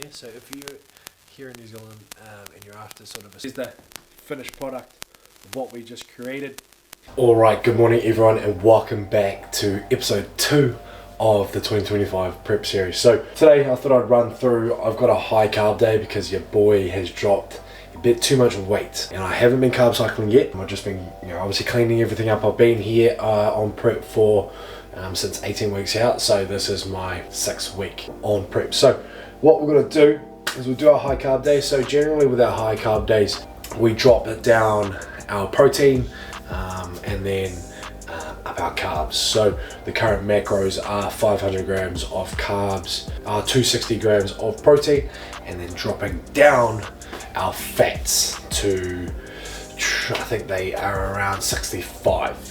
Yeah, so if you're here in New Zealand and you're after sort of here's the finished product of what we just created. Alright, good morning everyone and welcome back to episode 2 of the 2025 prep series. So today I thought I'd run through, I've got a high carb day because your boy has dropped a bit too much weight and I haven't been carb cycling yet. I've just been, obviously cleaning everything up. I've been here on prep for since 18 weeks out, so this is my 6th week on prep. So what we're going to do is we'll do our high carb day. So generally with our high carb days, we drop it down our protein and then up our carbs. So the current macros are 500 grams of carbs, 260 grams of protein, and then dropping down our fats to, I think they are around 65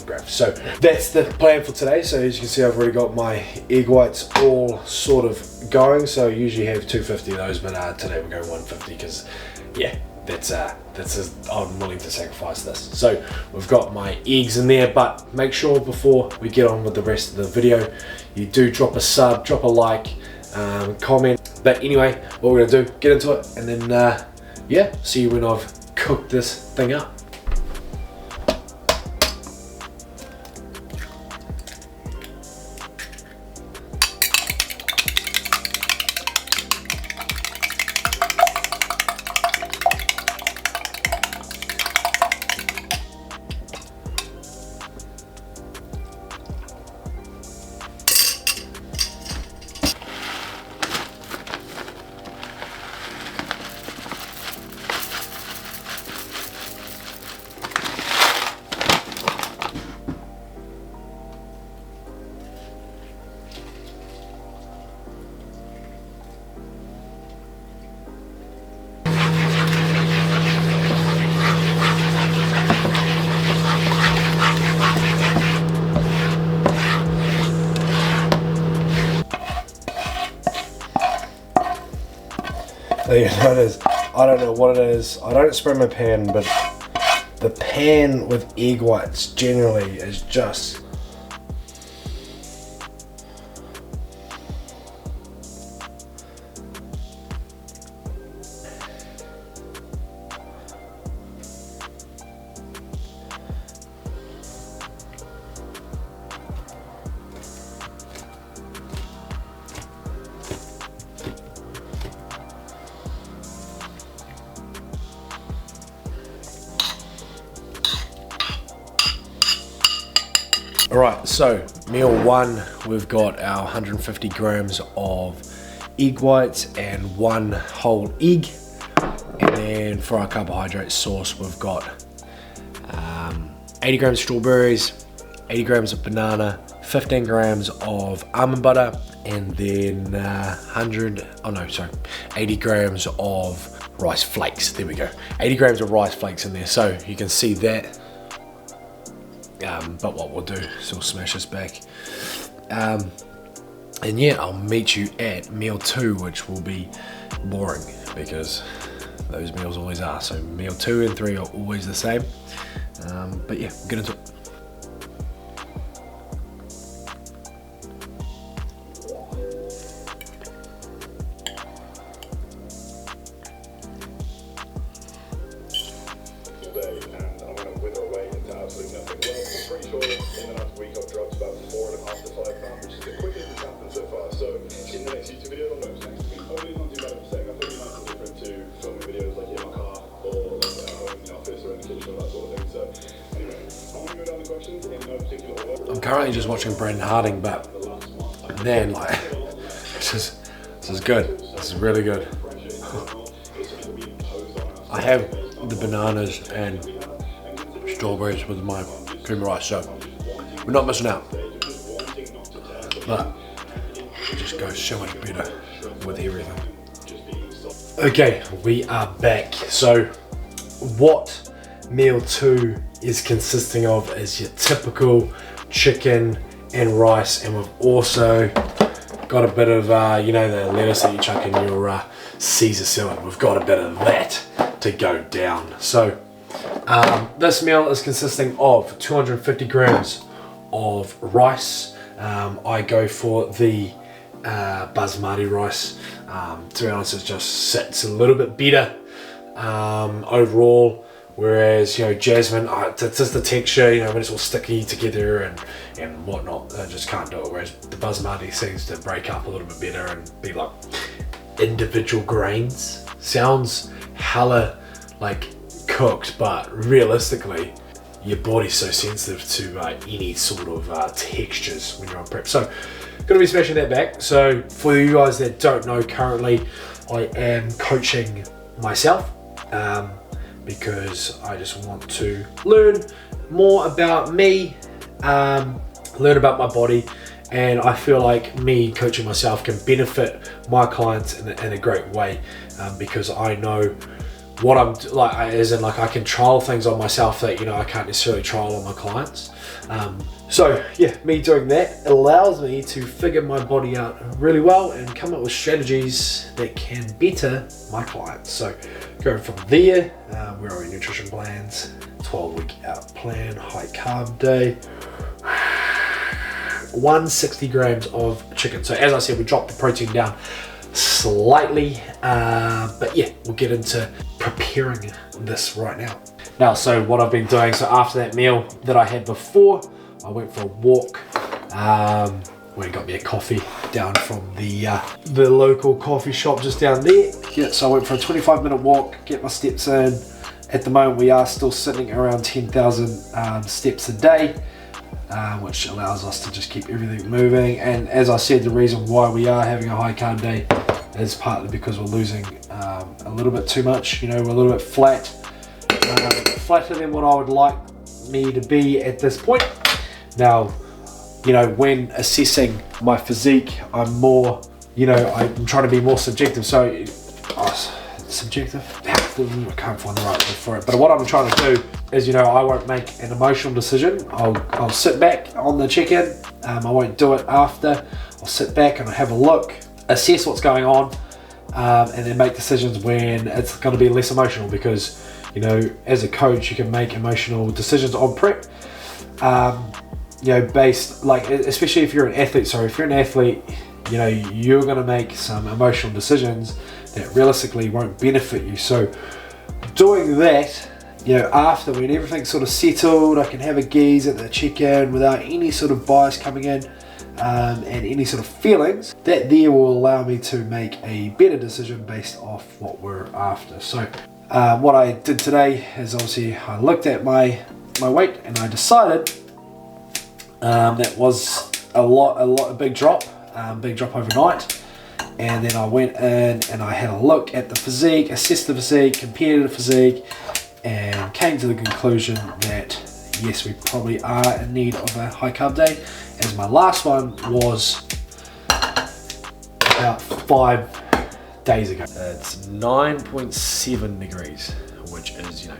grams. So that's the plan for today. So as you can see, I've already got my egg whites all sort of going. So I usually have 250 of those, but today we're going 150 because yeah, that's I'm willing to sacrifice this. So we've got my eggs in there, but make sure before we get on with the rest of the video, you do drop a sub, drop a like, comment. But anyway, what we're gonna do, get into it, and then yeah, see you when I've cooked this thing up. You notice, I don't know what it is, I don't spray my pan, but the pan with egg whites generally is just Alright, so meal 1, we've got our 150 grams of egg whites and 1 whole egg. And then for our carbohydrate source, we've got 80 grams of strawberries, 80 grams of banana, 15 grams of almond butter, and then 80 grams of rice flakes. There we go. 80 grams of rice flakes in there. So you can see that. But what we'll do is we'll smash this back, and yeah, I'll meet you at meal 2, which will be boring because those meals always are. So meal 2 and 3 are always the same, but yeah, we'll get into it. I'm currently just watching Brendan Harding, but man, like, this is good. This is really good. I have the bananas and strawberries with my cream of rice, so we're not missing out. But it just goes so much better with everything. Okay, we are back. So what meal 2 is consisting of is your typical chicken and rice, and we've also got a bit of the lettuce that you chuck in your Caesar salad. We've got a bit of that to go down. So this meal is consisting of 250 grams of rice. I go for the basmati rice. To be honest, it just sits a little bit better overall. Whereas, you know, jasmine, it's just the texture, you know, when it's all sticky together and whatnot, I just can't do it. Whereas the basmati seems to break up a little bit better and be like individual grains. Sounds hella like cooked, but realistically, your body's so sensitive to any sort of textures when you're on prep. So, gonna be smashing that back. So, for you guys that don't know, currently I am coaching myself. Because I just want to learn more about me, learn about my body, and I feel like me coaching myself can benefit my clients in a great way, because I know what I'm like, as in like I can trial things on myself that, you know, I can't necessarily trial on my clients. So yeah, me doing that allows me to figure my body out really well and come up with strategies that can better my clients. So going from there, where are our nutrition plans? 12-week out plan, high carb day, 160 grams of chicken. So as I said, we dropped the protein down slightly, but yeah, we'll get into preparing this right now. Now, so what I've been doing, so after that meal that I had before, I went for a walk, went and got me a coffee down from the local coffee shop just down there. Yeah, so I went for a 25-minute walk, get my steps in. At the moment, we are still sitting around 10,000 steps a day, which allows us to just keep everything moving. And as I said, the reason why we are having a high carb day is partly because we're losing a little bit too much. You know, we're a little bit flat, flatter than what I would like me to be at this point. Now, you know, when assessing my physique, I'm more, you know, I'm trying to be more subjective. So, subjective? I can't find the right word for it. But what I'm trying to do is, you know, I won't make an emotional decision. I'll sit back on the check-in. I won't do it after. I'll sit back and I'll have a look, assess what's going on, and then make decisions when it's going to be less emotional. Because, you know, as a coach, you can make emotional decisions on prep. You know, based, like, especially if you're an athlete, you know, you're going to make some emotional decisions that realistically won't benefit you. So doing that, you know, after when everything's sort of settled, I can have a gaze at the check-in without any sort of bias coming in, and any sort of feelings. That there will allow me to make a better decision based off what we're after. So what I did today is obviously I looked at my weight and I decided that was a big drop overnight. And then I went in and I had a look at the physique, assessed the physique, compared the physique, and came to the conclusion that yes, we probably are in need of a high carb day, as my last one was about 5 days ago. It's 9.7 degrees, which is, you know,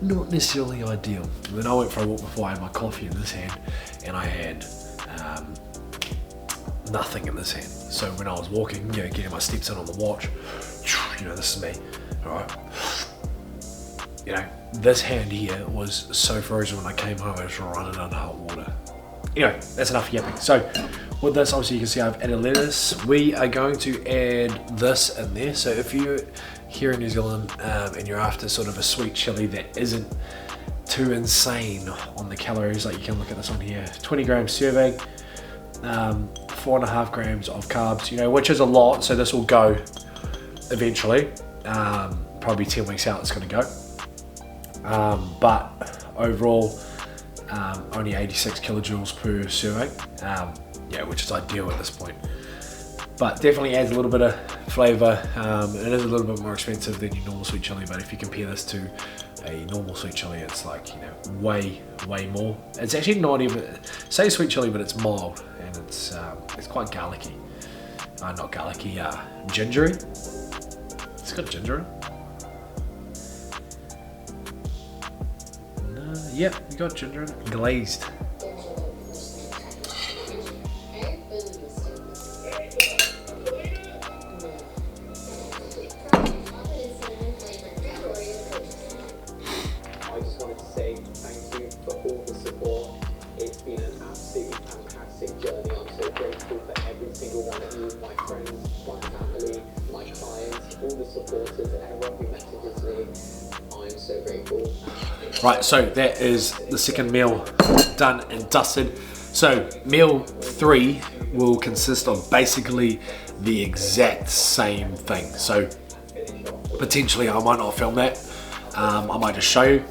not necessarily ideal. Then I went for a walk before. I had my coffee in this hand and I had nothing in this hand. So when I was walking, you know, getting my steps in on the watch, you know, this is me, all right. You know, this hand here was so frozen when I came home. I was running under hot water. Anyway, that's enough yapping. So with this, obviously you can see I've added lettuce. We are going to add this in there. So if you're here in New Zealand and you're after sort of a sweet chili that isn't too insane on the calories, like you can look at this one here, 20 gram serving, 4.5 grams of carbs, you know, which is a lot. So this will go eventually, probably 10 weeks out it's going to go, but overall only 86 kilojoules per serving, yeah, which is ideal at this point. But definitely adds a little bit of flavour. It is a little bit more expensive than your normal sweet chili, but if you compare this to a normal sweet chili, it's like, you know, way more. It's actually not even, say sweet chili, but it's mild and it's quite garlicky. Not garlicky, gingery. It's got ginger in it. Yeah, you got ginger in it. Glazed. It's been an absolutely fantastic journey. I'm so grateful for every single one of you Right, so that is the second meal done and dusted. So meal 3 will consist of basically the exact same thing. So potentially I might not film that. I might just show you,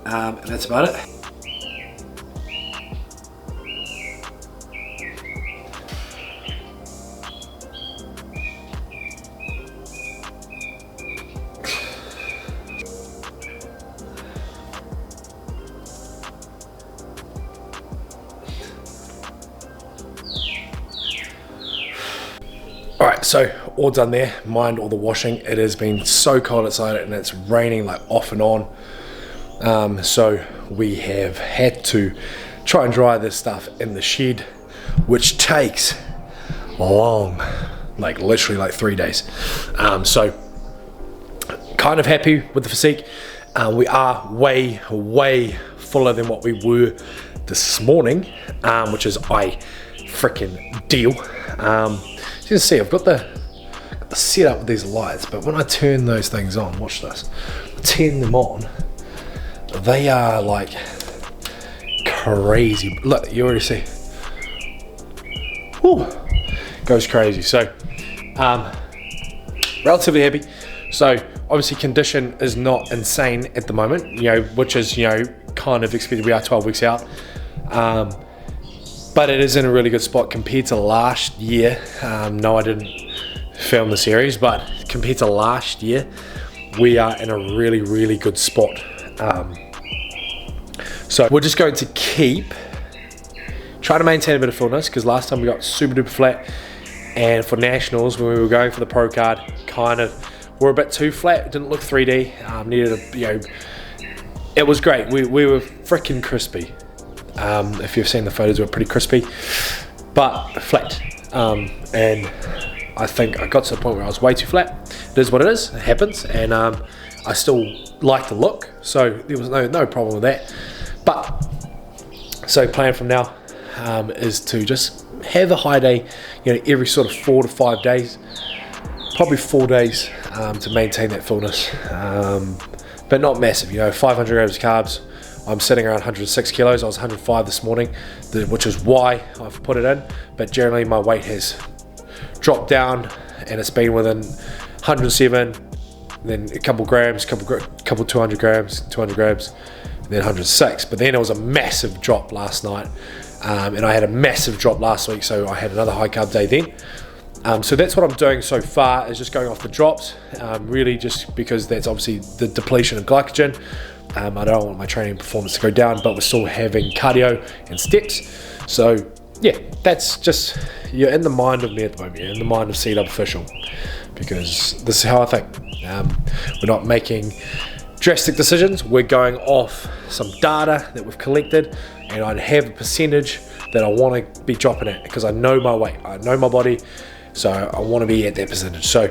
and that's about it. Alright, so all done there, mind all the washing. It has been so cold outside and it's raining like off and on. So we have had to try and dry this stuff in the shed, which takes long, like literally like 3 days. So kind of happy with the physique. We are way fuller than what we were this morning, which is freaking deal. As you can see, I've got the setup with these lights, but when I turn those things on, watch this, I turn them on, they are like crazy. Look, you already see. Whew, goes crazy. So, relatively happy. So, obviously condition is not insane at the moment, you know, which is, you know, kind of expected. We are 12 weeks out. But it is in a really good spot compared to last year. No, I didn't film the series, but compared to last year, we are in a really good spot. So we're just going to try to maintain a bit of fullness, because last time we got super duper flat, and for nationals when we were going for the pro card, kind of were a bit too flat. It didn't look 3D. Needed a, you know, it was great. We were freaking crispy. If you've seen the photos, we're pretty crispy, but flat. And I think I got to the point where I was way too flat. It is what it is, it happens, and I still like the look, so there was no problem with that. But, so plan from now is to just have a high day, you know, every sort of 4 to 5 days, probably 4 days, to maintain that fullness, but not massive, you know, 500 grams of carbs. I'm sitting around 106 kilos. I was 105 this morning, which is why I've put it in. But generally my weight has dropped down, and it's been within 107, then a couple grams, couple 200 grams, and then 106. But then it was a massive drop last night, and I had a massive drop last week, so I had another high carb day then. So that's what I'm doing so far, is just going off the drops, really just because that's obviously the depletion of glycogen. I don't want my training performance to go down, but we're still having cardio and steps. So yeah, that's just, you're in the mind of me at the moment, you're in the mind of CW Official, because this is how I think. We're not making drastic decisions, we're going off some data that we've collected, and I have a percentage that I want to be dropping at, because I know my weight, I know my body, so I want to be at that percentage. So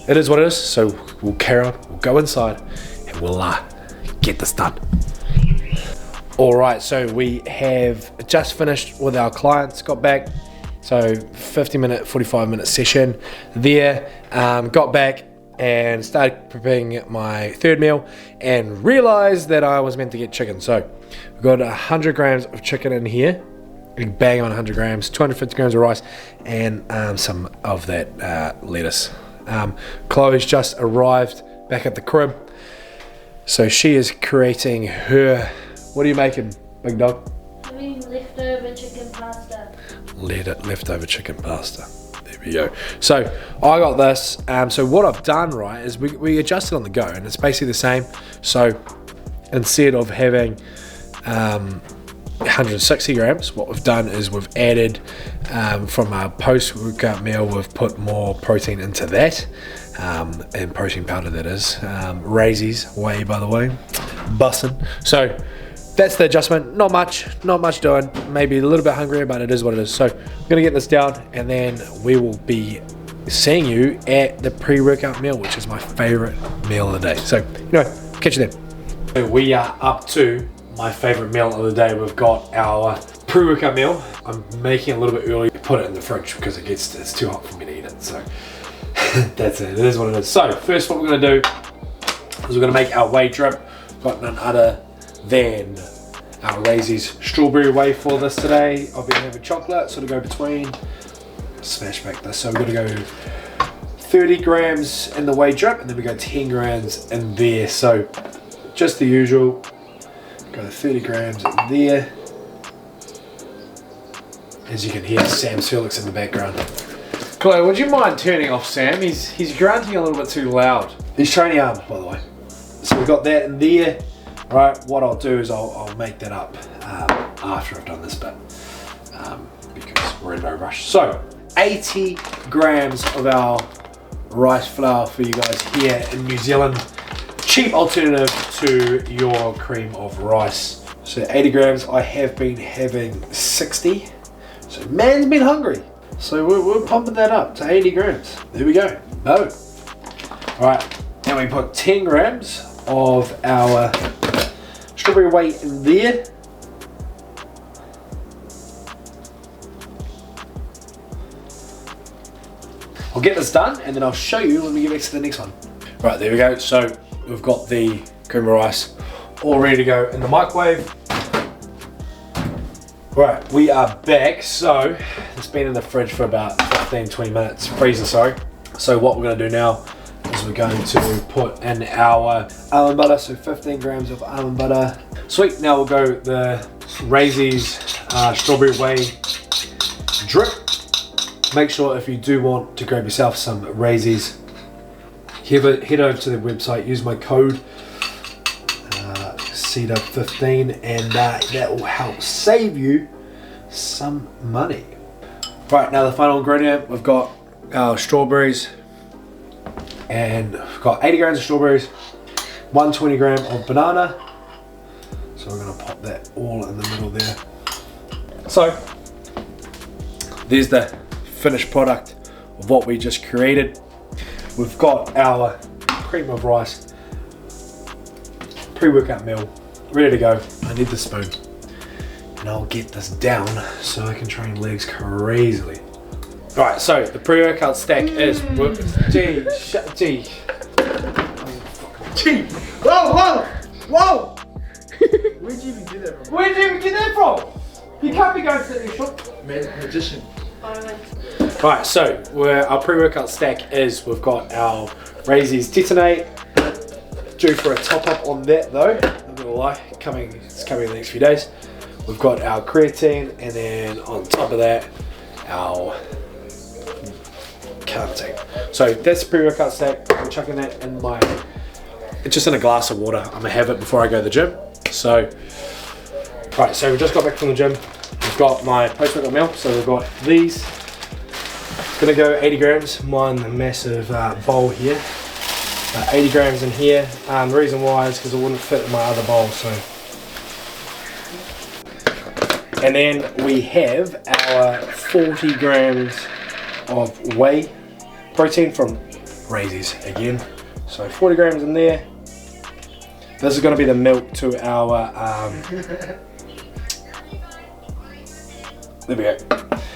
it is what it is, so we'll carry on, we'll go inside, and we'll get this done. Alright, so we have just finished with our clients, got back, so 50-minute, 45-minute session there, got back and started preparing my third meal, and realized that I was meant to get chicken. So we've got 100 grams of chicken in here, big bang on 100 grams, 250 grams of rice, and some of that lettuce. Chloe's just arrived back at the crib, so she is creating her, what are you making, big dog? I mean leftover chicken pasta. Leftover chicken pasta. There we go. So I got this. So what I've done, right, is we adjusted on the go, and it's basically the same. So instead of having 160 grams, what we've done is we've added from our post-workout meal, we've put more protein into that, and protein powder, that is. Raiseys whey, by the way, bussin'. So that's the adjustment. Not much doing. Maybe a little bit hungrier, but it is what it is. So I'm gonna get this down, and then we will be seeing you at the pre-workout meal, which is my favorite meal of the day. So, you know, catch you then. So we are up to my favorite meal of the day. We've got our pre-workout meal. I'm making it a little bit early. Put it in the fridge because it's too hot for me to eat it. So that's it. It is what it is. So first, what we're gonna do is we're gonna make our whey drip. Got none other Then our Raiseys strawberry whey for this today. I've been having chocolate, sort of go between. Smash back this. So we're gonna go 30 grams in the whey drip, and then we go 10 grams in there. So just the usual. Go 30 grams in there. As you can hear, Sam's Felix in the background. Chloe, would you mind turning off Sam? He's grunting a little bit too loud. He's training arms, by the way. So we've got that in there. Right, what I'll do is I'll make that up after I've done this bit, because we're in no rush. So 80 grams of our rice flour for you guys here in New Zealand. Cheap alternative to your cream of rice. So 80 grams, I have been having 60. So man's been hungry. So we're pumping that up to 80 grams. There we go. Boom. All right, and we put 10 grams of our strawberry whey in there. I'll get this done and then I'll show you when we get back to the next one. Right, there we go. So we've got the cream of rice all ready to go in the microwave. Right, we are back. So it's been in the fridge for about 15-20 minutes, freezer, sorry. So what we're going to do now is we're going to put in our almond butter, so 15 grams of almond butter. Sweet, now we'll go the Raiseys strawberry whey drip. Make sure if you do want to grab yourself some Raiseys, head over to the website, use my code CEDAR15, and that will help save you some money. Right, now the final ingredient, we've got our strawberries, and we've got 80 grams of strawberries, 120 gram of banana. So we're going to pop that all in the middle there. So there's the finished product of what we just created. We've got our cream of rice pre-workout meal ready to go. I need the spoon and I'll get this down so I can train legs crazily. Right, so the pre-workout stack is G. Whoa! Where'd you even get that from? Where'd you even get that from? You can't be going to the shop. Magician. Right, so our pre-workout stack is, we've got our Raiseys Detonate, due for a top up on that though, I'm not gonna lie, it's coming in the next few days. We've got our creatine, and then on top of that, our carnitine. So that's the pre-workout stack. I'm chucking that in it's just in a glass of water. I'm gonna have it before I go to the gym. So, right, so we just got back from the gym. We've got my post-workout meal, so we've got these. Gonna go 80 grams, one massive bowl here. 80 grams in here. The reason why is because it wouldn't fit in my other bowl. So, and then we have our 40 grams of whey protein from Raiseys again. So 40 grams in there. This is going to be the milk to our. There we go.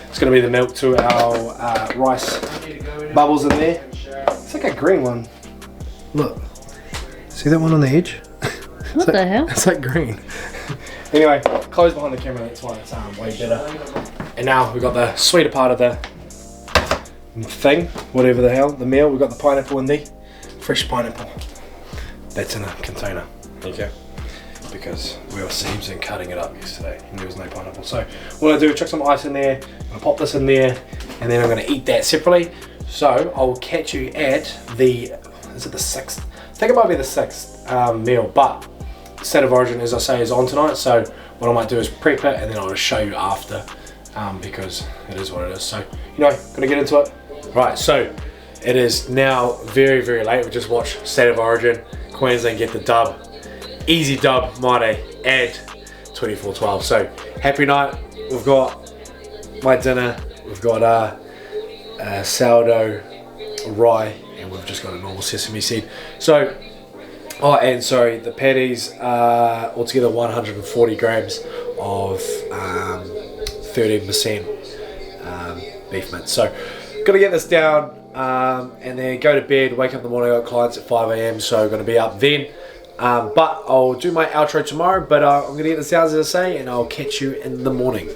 It's going to be the milk to our rice bubbles in there. It's like a green one. Look, see that one on the edge? What the hell? It's like green. Anyway, close behind the camera, that's why it's way better. And now we've got the sweeter part of the thing, whatever the hell, the meal. We've got the pineapple in there, fresh pineapple. That's in a container, okay? Because we were seams and cutting it up yesterday and there was no pineapple. So what I do is chuck some ice in there, I'm gonna pop this in there, and then I'm gonna eat that separately. So I'll catch you at the, is it the 6th? I think it might be the 6th meal, but State of Origin, as I say, is on tonight. So what I might do is prep it and then I'll just show you after, because it is what it is. So, you know, gonna get into it. Right, so it is now very, very late. We just watched State of Origin, Queensland get the dub. Easy dub, might I add, 24-12. So happy night. We've got my dinner. We've got sourdough rye, and we've just got a normal sesame seed. So, oh, and sorry, the patties are altogether 140 grams of 13% beef mince. So, gotta get this down, and then go to bed. Wake up in the morning. I got clients at 5 AM, so gonna be up then. But I'll do my outro tomorrow. But I'm going to get the sounds as I say, and I'll catch you in the morning.